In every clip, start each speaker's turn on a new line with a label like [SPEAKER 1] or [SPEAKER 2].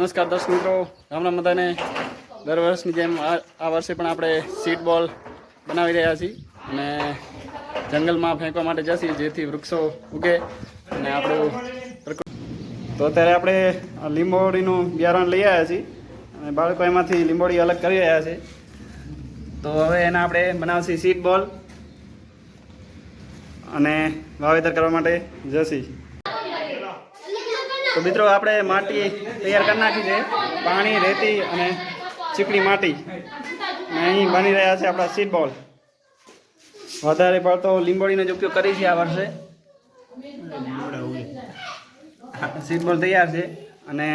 [SPEAKER 1] નમસ્કાર દર્શક મિત્રો, રામ રામ બધાને. દર વર્ષની જેમ આ વર્ષે પણ આપણે સીડ બોલ બનાવી રહ્યા છીએ અને જંગલમાં ફેંકવા માટે જઈએ જેથી વૃક્ષો ઉગે અને આપણું. તો અત્યારે આપણે લીંબોડીનું બિયારણ લઈ આવ્યા છીએ અને બાળકો એમાંથી લીંબોડી અલગ કરી રહ્યા છે. તો હવે એના આપણે બનાવશી સીડ બોલ અને વાવેતર કરવા માટે જશી. તો મિત્રો આપણે માટી તૈયાર કરી નાખી છે, પાણી, રેતી અને ચીકણી માટી. અને અહીં બની રહ્યા છે આપણા સીડ બોલ. વધારે પડતો લીંબોળીનો જ ઉપયોગ કરી છે આ વર્ષે. સીડ બોલ તૈયાર છે અને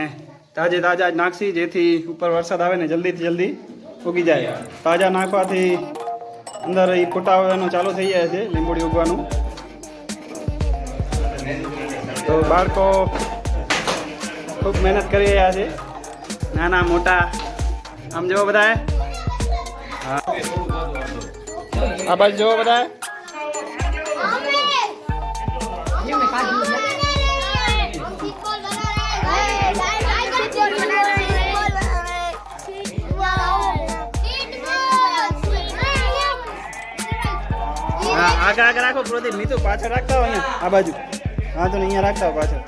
[SPEAKER 1] તાજા જ નાખશી જેથી ઉપર વરસાદ આવે ને જલ્દીથી જલ્દી ઉગી જાય. તાજા નાખવાથી અંદર એ ફૂટાવાનું ચાલુ થઈ જાય છે લીંબોળી ઉગવાનું. તો બાળકો ખૂબ મહેનત કરી રહ્યા છે, નાના મોટા. આમ જુઓ બધાએ, હા આ બાજુ જુઓ બધાએ. આગળ રાખો પ્રદીપ, નીતુ પાછળ રાખતા હો અહીંયા આ બાજુ. હા તો અહીંયા રાખતા હો પાછળ.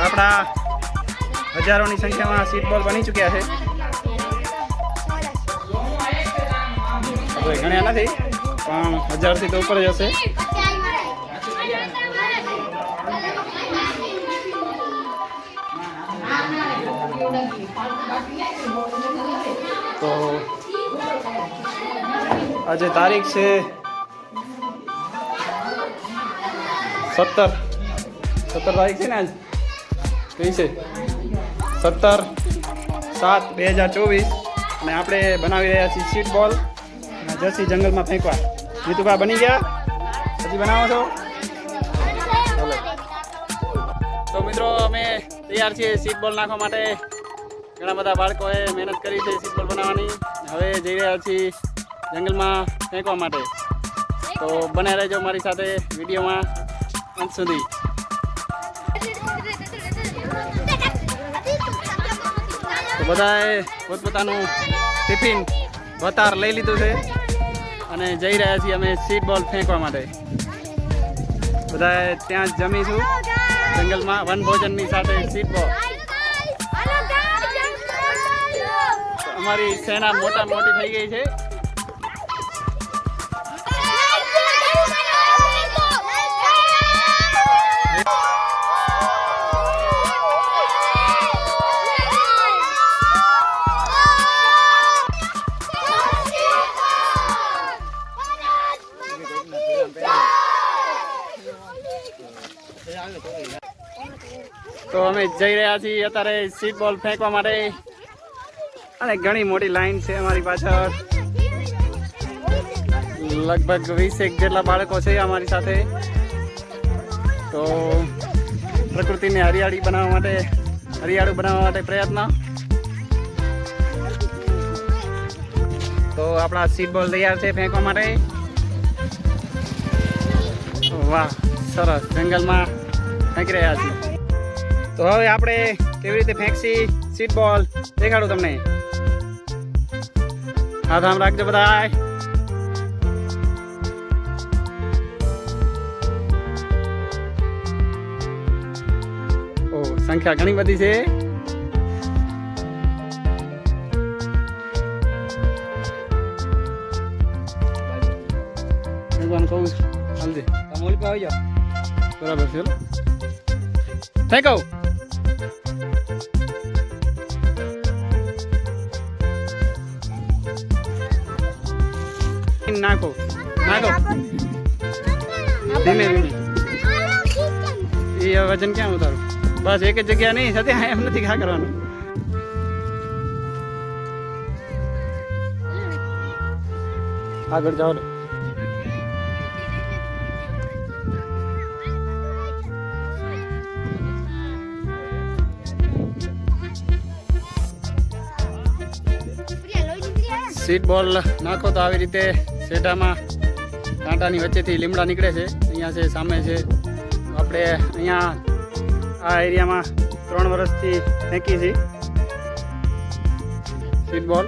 [SPEAKER 1] આપણા હજારોની સંખ્યામાં સીડ બોલ બની ચૂક્યા છે. કોઈ ગણ્યા નથી પણ 1000થી તો ઉપર જ હશે. તો આજે તારીખ છે 17 તારીખ છે ને આજ કઈ છે 17/7/2024 અને આપણે બનાવી રહ્યા છીએ સીડ બોલ અને જસી જંગલમાં ફેંકવા. નીતુભા બની ગયા? હજી બનાવો છો? તો મિત્રો અમે તૈયાર છીએ સીડ બોલ નાખવા માટે. ઘણા બધા બાળકોએ મહેનત કરી છે સીડ બોલ બનાવવાની. હવે જઈ રહ્યા છીએ જંગલમાં ફેંકવા માટે. તો બને રહેજો મારી સાથે વિડીયોમાં અંત સુધી. તો બધાએ પોતપોતાનું ટિફિન વતાર લઈ લીધું છે અને જઈ રહ્યા છીએ અમે સીડ બોલ ફેંકવા માટે. બધાએ ત્યાં જ જમીશું જંગલમાં વનભોજનની સાથે સીડ બોલ. અમારી સેના મોટી થઈ ગઈ છે. તો અમે જઈ રહ્યા છીએ અત્યારે સીડ બોલ ફેંકવા માટે અને ઘણી મોટી લાઈન છે અમારી પાછળ. લગભગ 20 જેટલા બાળકો છે અમારી સાથે. તો પ્રકૃતિને હરિયાળું બનાવવા માટે પ્રયત્ન. તો આપણા સીડ બોલ તૈયાર છે ફેંકવા માટે. વાહ, સરસ. જંગલમાં ફેંકી રહ્યા છીએ. તો હવે આપણે કેવી રીતે ફેંકસી સીટ બોલ દેખાડું તમને. હાથ આમ રાખજો બધા. ઓ સંખ્યા ઘણી બધી છે. ભગવાન કહું હાલજે તમે ઓલી પર આવી જાઓ. બરાબર છે. ફેંકો. નાખો નાખો ધીમે ધીમે. એ વજન ક્યાં ઉતારું? બસ એક જ જગ્યા નહીં સાથે એમ નથી ઘા કરવાનું. આગળ જાઓ. સીટ બોલ નાખો તો આવી રીતે શેઢામાં કાંટાની વચ્ચેથી લીમડા નીકળે છે. અહીંયા છે સામે છે. આપણે અહીંયા આ એરિયામાં 3 વર્ષથી ફેંકી છે સીટ બોલ.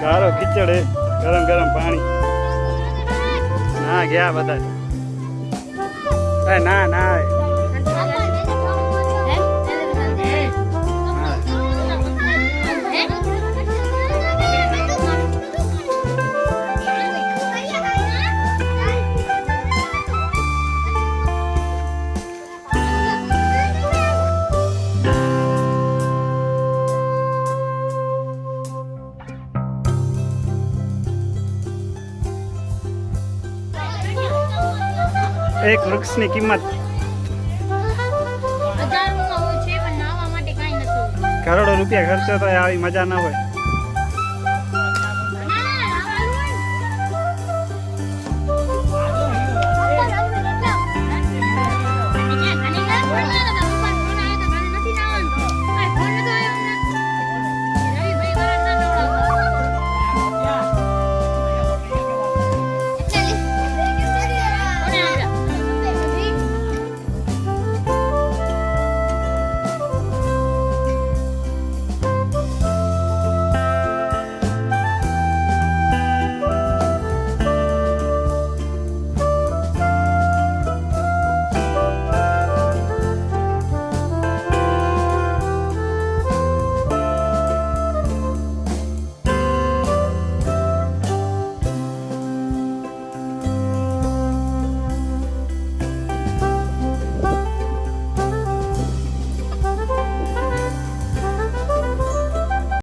[SPEAKER 1] ગારો ખીચડ હે, ગરમ ગરમ પાણી. ના ગયા બધા. ના ના એક વૃક્ષની કિંમત કરોડો રૂપિયા ખર્ચો તો આવી મજા ના હોય.